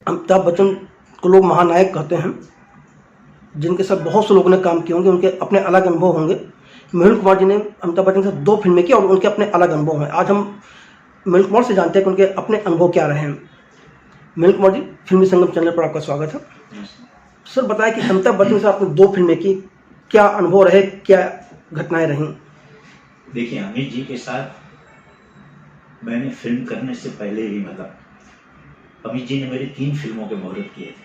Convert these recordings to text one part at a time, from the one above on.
अमिताभ बच्चन को लोग महानायक कहते हैं, जिनके साथ बहुत से लोगों ने काम किए होंगे, उनके अपने अलग अनुभव होंगे। मेहुल कुमार जी ने अमिताभ बच्चन के साथ 2 फिल्में की और उनके अपने अलग अनुभव हैं। आज हम मेहुल कुमार से जानते हैं कि उनके अपने अनुभव क्या रहे हैं। मेहुल कुमार जी, फिल्मी संगम चैनल पर आपका स्वागत है। सर, बताएं कि अमिताभ बच्चन से आपने 2 फिल्में की, क्या अनुभव रहे, क्या घटनाएं रहीं? देखिए, अमित जी के साथ मैंने फिल्म करने से पहले ही अमित जी ने मेरी 3 फिल्मों के मुहूर्त किए थे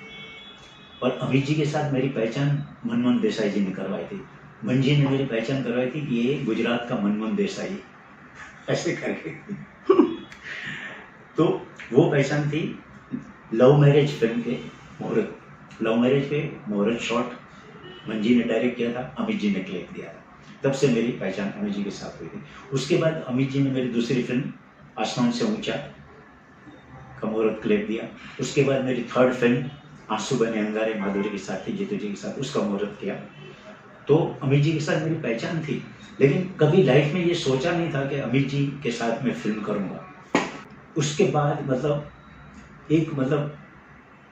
और अमित जी के साथ मेरी पहचान मनमोहन देसाई जी ने करवाई थी। मन जी ने मेरी पहचान करवाई थी कि ये गुजरात का मनमोहन देसाई ऐसे करके तो वो पहचान थी लव मैरिज फिल्म के मुहूर्त। लव मैरिज के मुहूर्त शॉट मन जी ने डायरेक्ट किया था, अमित जी ने क्लिक दिया था। तब से मेरी पहचान अमित जी के साथ हुई थी। उसके बाद अमित जी ने मेरी दूसरी फिल्म आसमान से ऊंचा का मुहूर्त क्लिक दिया। उसके बाद मेरी 3rd फिल्म आंसू बने अंगारे माधुरी के साथ थी, जीतू जी के साथ, उसका मुहूर्त किया। तो अमित जी के साथ मेरी पहचान थी, लेकिन कभी लाइफ में ये सोचा नहीं था कि अमित जी के साथ मैं फिल्म करूँगा। उसके बाद एक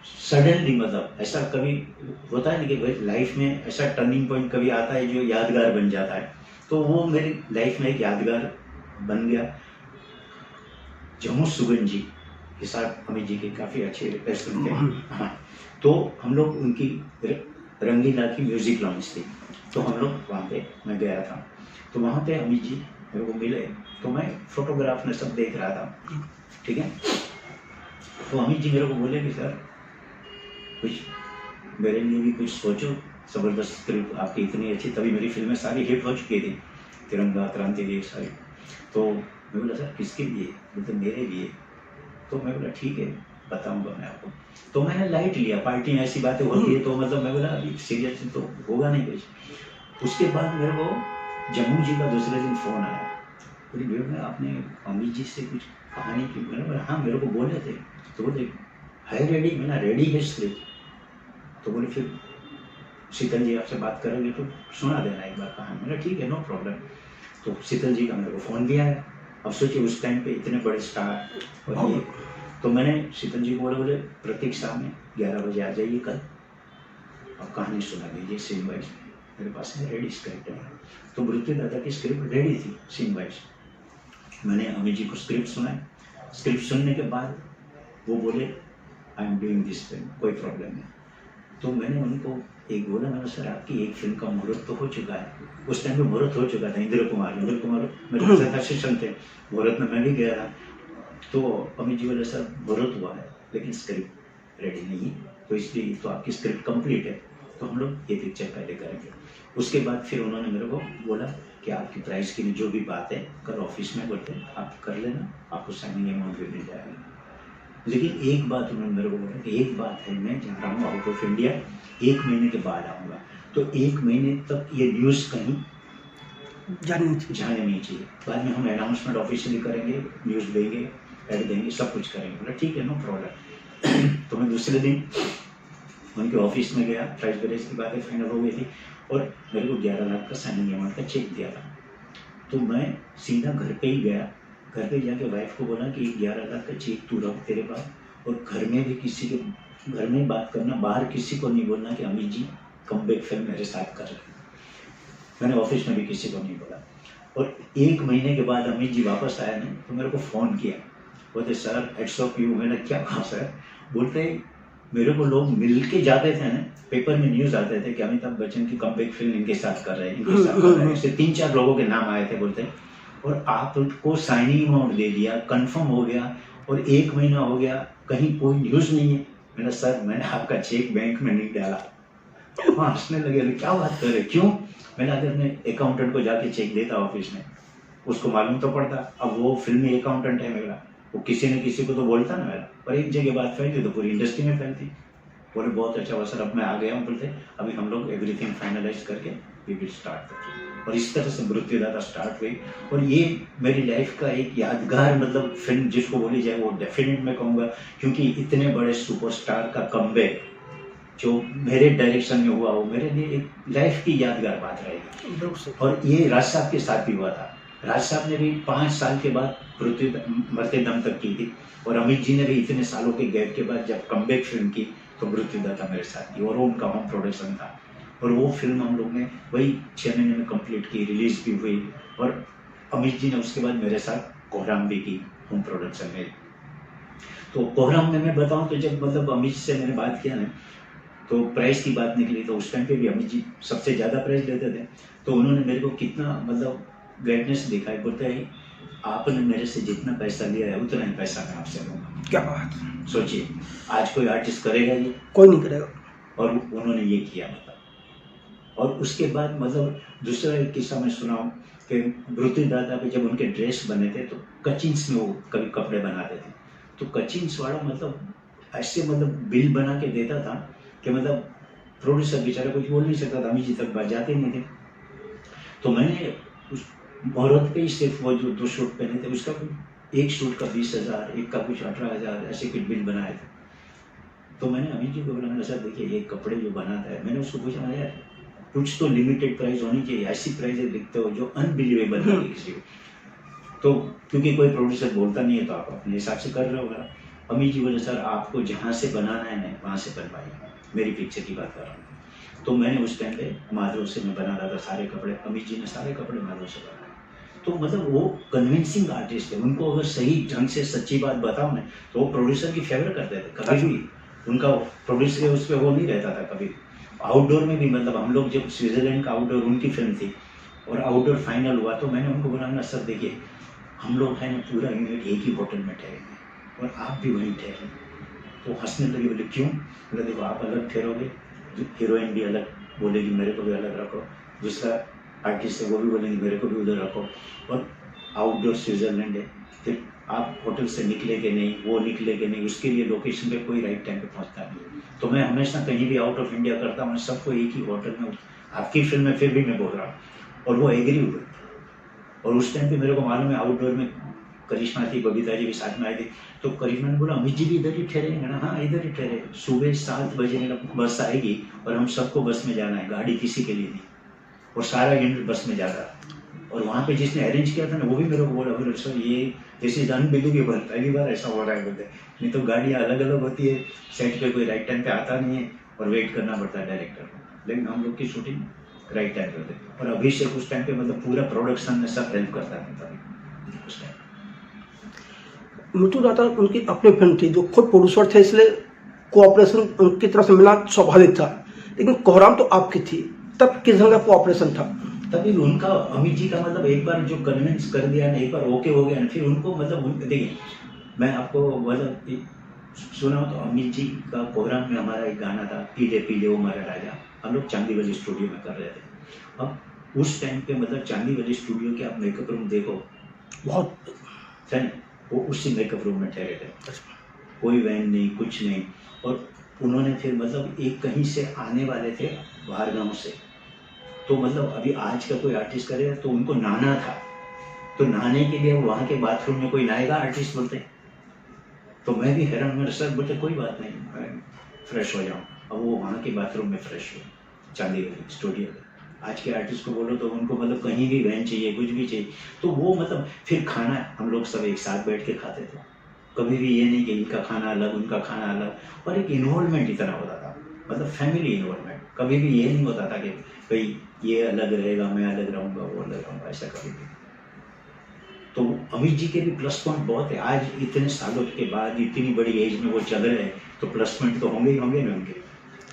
सडनली ऐसा कभी होता है ना कि लाइफ में ऐसा टर्निंग पॉइंट कभी आता है जो यादगार बन जाता है। तो वो मेरी लाइफ में एक यादगार बन गया। जम्मू सुगन जी के साथ अमित जी की काफ़ी अच्छी फिल्म थे। हाँ, तो हम लोग उनकी रंगीला की म्यूजिक लॉन्च थी, तो हम लोग वहाँ पे मैं गया था। तो वहाँ पे अमित जी मेरे को मिले, तो मैं फोटोग्राफ में सब देख रहा था, ठीक है। तो अमित जी मेरे को बोले कि सर कुछ मेरे लिए भी कुछ सोचो, ज़बरदस्त स्क्रिप्ट आपकी इतनी अच्छी, तभी मेरी फिल्में सारी हिट हो चुकी थी, तिरंगा, क्रांतिवीर सारी। तो मैं बोला सर किसके लिए? बोलते मेरे लिए। तो मैं बोला ठीक है, बताऊंगा मैं आपको। तो मैंने लाइट लिया, पार्टी में ऐसी बातें होती है, तो मैं बोला अभी सीरियस तो होगा नहीं कुछ। उसके बाद मेरे को जम्मू जी का दूसरे दिन फ़ोन आया, बोले भैया आपने अमित जी से कुछ कहानी की? मैंने बोला हाँ, मेरे को बोले थे। तो बोले है रेडी? मैंने रेडी है स्क्रिप्ट। तो बोले फिर शीतल जी आपसे बात करेंगे तो सुना देना एक बार कहानी। मैंने ठीक है, नो प्रॉब्लम। तो शीतल जी का मेरे को फ़ोन भी आया। अब सोचिए उस टाइम पे इतने बड़े स्टार और ये, तो मैंने शीतल जी को बोले प्रतीक्षा में 11 बजे आ जाइए कल, और कहानी सुना दीजिए सीन वाइज। मेरे पास में रेडी स्क्रिप्ट है। तो मृत्यु दादा की स्क्रिप्ट रेडी थी सीन वाइज। मैंने अमित जी को स्क्रिप्ट सुनाई। स्क्रिप्ट सुनने के बाद वो बोले I am doing this film, कोई प्रॉब्लम नहीं। तो मैंने उनको एक बोला, मैंने सर आपकी एक फिल्म का मुहूर्त तो हो चुका है। उस टाइम पे मुहूर्त हो चुका था। इंद्र कुमार मेरे साथ असिस्टेंट थे, मुहूर्त में मैं भी गया था। तो अमित जी बोले सर मुहूर्त हुआ है लेकिन स्क्रिप्ट रेडी नहीं है, तो इसलिए तो आपकी स्क्रिप्ट कंप्लीट है, तो हम लोग ये पिक्चर पहले करेंगे। उसके बाद फिर उन्होंने मेरे को बोला कि आपकी प्राइस की जो भी बात है कल ऑफिस में बोलते आप कर लेना, आपको साइनिंग अमाउंट भी मिल जाएगा। लेकिन एक बात उन्होंने मेरे को बोला कि एक बात है, मैं जा रहा हूँ आउट ऑफ इंडिया, 1 महीने के बाद आऊँगा, तो 1 महीने तक ये न्यूज़ कहीं जाने नहीं चाहिए। बाद में हम अनाउंसमेंट ऑफिशियली करेंगे, न्यूज़ देंगे, ऐड देंगे, सब कुछ करेंगे। बोला ठीक है, नो प्रॉब्लम। तो मैं दूसरे दिन उनके ऑफिस में गया, प्राइस बेरेज की बातें फाइनल हो गई थी और मेरे को 11 लाख का साइनिंग अमाउंट का चेक दिया था। तो मैं सीधा घर पे ही गया। घर पे जाके वाइफ को बोला कि 11 लाख का चेक तू रख तेरे पास, और घर में भी किसी के घर में बात करना, बाहर किसी को नहीं बोलना कि अमित जी कमबैक फिल्म मेरे साथ कर रहे हैं। मैंने ऑफिस में भी किसी को नहीं बोला। और 1 महीने के बाद अमित जी वापस आया ना, तो मेरे को फ़ोन किया, बोलते सर हेड्स ऑफ यू। मैंने क्या कहा सर? बोलते मेरे को लोग मिल के जाते थे ना, पेपर में न्यूज़ आते थे कि अमिताभ बच्चन की कमबैक फिल्म इनके साथ कर रहे हैं, इनके साथ कर रहे हैं। इससे 3-4 लोगों के नाम आए थे, बोलते और आपको साइनिंग अमाउंट दे दिया, कंफर्म हो गया और 1 महीना हो गया, कहीं कोई न्यूज़ नहीं है। मैंने सर मैंने आपका चेक बैंक में नहीं डाला। वहाँ हंसने लगे, क्या बात कर रहे, क्यों? मैंने अगर मैं अकाउंटेंट को जाके चेक देता ऑफिस में, उसको मालूम तो पड़ता। अब वो फिल्मी अकाउंटेंट है मेरा, वो किसी न किसी को तो बोलता ना मेरा, पर एक जगह बात फैलती तो पूरी इंडस्ट्री में फैलती। बोले बहुत अच्छा हुआ सर, अब मैं आ गया हूँ। बोलते अभी हम लोग एवरीथिंग फाइनलाइज करके वी विल स्टार्ट। और इस तरह से मृत्यु दादा स्टार्ट हुई। और ये मेरी लाइफ का एक यादगार फिल्म जिसको बोली जाए वो डेफिनेट मैं कहूँगा, क्योंकि इतने बड़े सुपरस्टार का कमबैक जो मेरे डायरेक्शन में हुआ वो मेरे लिए एक लाइफ की यादगार बात रहेगी। बिल्कुल सही। और ये राज साहब के साथ भी हुआ था। राज साहब ने भी 5 साल के बाद पृथ्वी मरते दम तक की थी, और अमित जी ने भी इतने सालों के गैप के बाद जब कमबैक फिल्म की तो मृत्युदाता मेरे साथ की, और वो उनका होम प्रोडक्शन था। और वो फिल्म हम लोग ने वही 6 महीने में कंप्लीट की, रिलीज भी हुई, और अमित जी ने उसके बाद मेरे साथ कोहराम भी की होम प्रोडक्शन में। तो कोहराम में मैं बताऊं तो जब मतलब अमित से मैंने बात किया ना, तो प्राइस की बात निकली, तो उस टाइम पे भी अमित जी सबसे ज़्यादा प्राइस लेते थे। तो उन्होंने मेरे को कितना मतलब ग्रेटनेस दिखाई, बोलते हैं आपने मेरे से जितना पैसा लिया है उतना ही पैसा मैं आपसे लूँगा। क्या बात। सोचिए आज कोई आर्टिस्ट करेगा ये? कोई नहीं करेगा। और उन्होंने ये किया मतलब। और उसके बाद मतलब दूसरा एक किस्सा मैं सुनाऊँ कि मृत्युदाता पे जब उनके ड्रेस बने थे तो कचिन्स में वो कभी कपड़े बनाते थे, तो कचिन्स वाला मतलब ऐसे मतलब बिल बना के देता था कि मतलब प्रोड्यूसर बेचारा कुछ बोल नहीं सकता था, अमित जी तक जाते नहीं थे। तो मैंने उस मुहूर्त पे ही सिर्फ वो जो 2 शूट पहने थे उसका एक शूट का 20,000, एक का कुछ 18,000 ऐसे कुछ बिल बनाए थे। तो मैंने अमित जी को बोला, मैंने सर देखिए ये कपड़े जो बनाता है, मैंने उसको पूछा यार कुछ तो लिमिटेड प्राइस होनी चाहिए, ऐसी प्राइसेस लिखते हो जो अनबिलीवेबल लगे किसी को। तो क्योंकि कोई प्रोड्यूसर बोलता नहीं है तो आप अपने हिसाब से कर रहे हो। अमित जी बोले सर आपको जहाँ से बनाना है ना वहाँ से बनवाइए, मेरी पिक्चर की बात कर रहा हूँ। तो मैंने उस टाइम पे माधव से मैं बना रहा था सारे कपड़े, अमित जी ने सारे कपड़े माधव से बनाए। तो मतलब वो कन्विंसिंग आर्टिस्ट है, उनको अगर सही ढंग से सच्ची बात बताओ ना तो वो प्रोड्यूसर की फेवर करते थे। कभी भी उनका प्रोड्यूसर उस पर वो नहीं रहता था कभी। आउटडोर में भी मतलब हम लोग जब स्विट्जरलैंड का आउटडोर उनकी फिल्म थी और आउटडोर फाइनल हुआ तो मैंने उनको बोला ना सर देखिए हम लोग हैं ना पूरा यूनिट एक ही होटल में ठहरेंगे और आप भी वहीं ठहरें। तो हंसने लगे, बोले क्यों? बोले देखो आप अलग ठहरोगे, हीरोइन भी अलग बोलेगी मेरे को भी अलग रखो, दूसरा आर्टिस्ट है वो भी बोलेंगे मेरे को भी उधर रखो, और आउटडोर स्विट्जरलैंड है, फिर आप होटल से निकलेंगे नहीं, वो निकलेंगे नहीं, उसके लिए लोकेशन पे कोई राइट टाइम पे पहुंचता नहीं। तो मैं हमेशा कहीं भी आउट ऑफ इंडिया करता हूँ सबको एक ही होटल में, आपकी फिल्म में फिर भी मैं बोल रहा हूँ, और वो एग्री हुए। और उस टाइम पे मेरे को मालूम है आउटडोर में करिश्मा थी, बबीता जी भी साथ में आई थी, तो करिश्मा ने बोला अमित जी भी इधर ही ठहरेंगे ना? हाँ इधर ही ठहरे, सुबह 7 बजे बस आएगी और हम सबको बस में जाना है, गाड़ी किसी के लिए नहीं, और सारा यूनिट बस में जा रहा है। और वहाँ पे जिसने अरेंज किया था ना वो भी मेरे को बोला बोले सर ये दिस इज अनबिलीवेबल, पहली बार ऐसा हो रहा है बोलते, नहीं तो गाड़ियाँ अलग अलग होती है, सेट पे कोई राइट टाइम पे आता नहीं है और वेट करना पड़ता है डायरेक्टर को, लेकिन हम लोग की शूटिंग राइट टाइम पे होती है। और अभिषेक उस टाइम पे मतलब पूरा प्रोडक्शन में सब हेल्प करता था उस टाइम। मृत्युदाता उनकी अपनी फिल्म थी, जो खुद प्रोड्यूसर थे इसलिए कोऑपरेशन उनकी तरफ से मिलना स्वाभाविक था, लेकिन कोहराम तो आपकी थी, तब किस ढंग का कोऑपरेशन था? तभी उनका अमित जी का मतलब एक बार जो कन्विंस कर दिया ना, एक बार ओके हो गया ना, फिर उनको मतलब देखिए मैं आपको मतलब सुना तो अमित जी का कोहराम में हमारा एक गाना था पीले पीले ओ मेरा राजा, हम लोग चांदीवली स्टूडियो में कर रहे थे। अब उस टाइम पे मतलब चांदीवली स्टूडियो के आप मेकअप रूम देखो बहुत है, वो उसी मेकअप रूम में ठहरे थे, कोई वैन नहीं कुछ नहीं। और उन्होंने फिर मतलब एक कहीं से आने वाले थे बाहर गाँव से, तो मतलब अभी आज का कोई आर्टिस्ट करेगा तो उनको नहाना था, तो नहाने के लिए वहाँ के बाथरूम में कोई नहाएगा आर्टिस्ट बोलते। तो मैं भी हैरान, मेरे सर बोलते कोई बात नहीं मैं फ्रेश हो जाऊँ। अब वो वहाँ के बाथरूम में फ्रेश हुए चांदीवली स्टूडियो में। आज के आर्टिस्ट को बोलो तो उनको मतलब कहीं भी वैन चाहिए कुछ भी चाहिए, तो वो मतलब फिर खाना हम लोग सब एक साथ बैठ के खाते थे, कभी भी ये नहीं कि इनका खाना अलग उनका खाना अलग, और एक इन्वॉल्वमेंट इतना होता था, मतलब फैमिली इन्वॉल्वमेंट। कभी भी ये नहीं होता था कि भाई ये अलग रहेगा मैं अलग रहूँगा वो अलग रहूँगा, ऐसा कभी भी। तो अमित जी के भी प्लस पॉइंट बहुत है, आज इतने सालों के बाद इतनी बड़ी एज में वो चल रहे हैं तो प्लस पॉइंट तो होंगे ही होंगे ना उनके।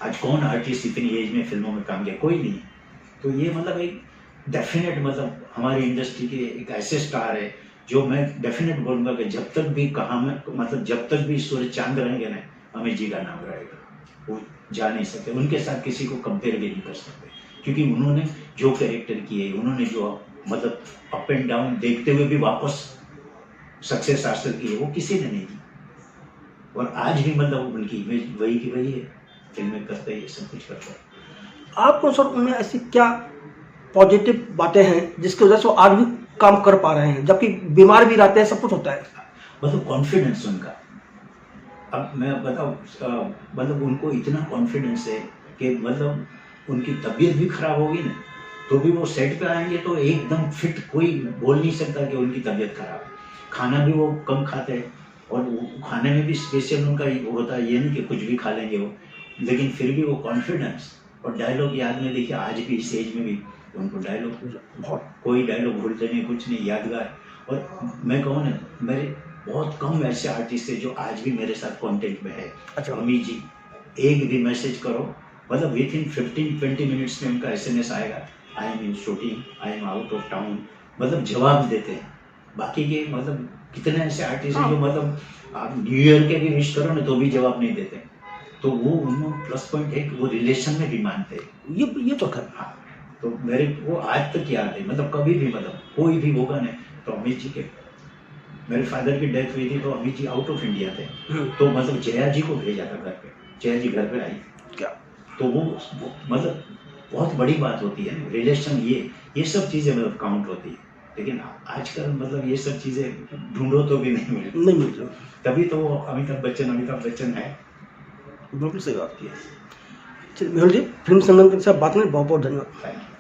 आज कौन आर्टिस्ट इतनी एज में फिल्मों में काम किया, कोई नहीं। तो ये मतलब एक डेफिनेट मतलब हमारी इंडस्ट्री के एक ऐसे स्टार है जो मैं डेफिनेट बोलूँगा कि जब तक भी कहाँ में मतलब जब तक भी सूर्य चांद रहेंगे ना अमित जी का नाम रहेगा, वो जा नहीं सकते, उनके साथ किसी को कंपेयर भी नहीं कर सकते, क्योंकि उन्होंने जो कैरेक्टर किए, उन्होंने जो मतलब अप एंड डाउन देखते हुए भी वापस सक्सेस हासिल की है वो किसी ने नहीं की। और आज भी मतलब उनकी इमेज वही की वही है, फिल्में करते हैं सब कुछ करते हैं। आपको सर उनमें ऐसी क्या पॉजिटिव बातें हैं जिसकी वजह से वो आज भी काम कर पा रहे हैं, जबकि बीमार भी रहते हैं, सब कुछ होता है? मतलब कॉन्फिडेंस उनका, अब मैं बताऊँ मतलब उनको इतना कॉन्फिडेंस है कि मतलब उनकी तबीयत भी खराब होगी ना तो भी वो सेट पे आएंगे तो एकदम फिट, कोई बोल नहीं सकता कि उनकी तबीयत खराब है। खाना भी वो कम खाते हैं और वो खाने में भी स्पेशल उनका होता है, ये नहीं कि कुछ भी खा लेंगे वो, लेकिन फिर भी वो कॉन्फिडेंस और डायलॉग याद में, देखिए आज भी इस एज में भी उनको डायलॉग, बहुत कोई डायलॉग भूलते नहीं, कुछ नहीं, यादगार। और मैं कहूँ ना, मेरे बहुत कम ऐसे आर्टिस्ट है जो आज भी मेरे साथ कांटेक्ट में है। अच्छा। अमित जी, एक भी मैसेज करो मतलब विद इन 15-20 मिनट्स में उनका SMS आएगा, I am in shooting, I am out of town, मतलब जवाब देते हैं। बाकी के मतलब कितने ऐसे आर्टिस्ट हैं जो मतलब आप न्यू ईयर के भी विश करो ना तो भी जवाब नहीं देते। तो वो उनमें प्लस पॉइंट है कि वो रिलेशन में भी मानते हैं। ये तो खैर हाँ, तो मेरे वो आज तक याद है, मतलब कभी भी मतलब कोई भी होगा ना तो अमित जी के, मेरे फादर की डेथ हुई थी तो Amit ji out of India थे, तो मतलब जया जी को भेजा था घर पे, जया जी घर पे आई क्या, तो वो मतलब बहुत बड़ी बात होती है रिलेशन, ये सब चीज़ें मतलब काउंट होती है। लेकिन आजकल मतलब ये सब चीज़ें ढूंढो तो भी नहीं मिलती, नहीं मिल रहा। तभी तो वो अमिताभ बच्चन है। बिल्कुल सही बात। Yes, चलिए मेहुल जी, फिल्म संगम के साथ बात करने बहुत बहुत धन्यवाद। thank you.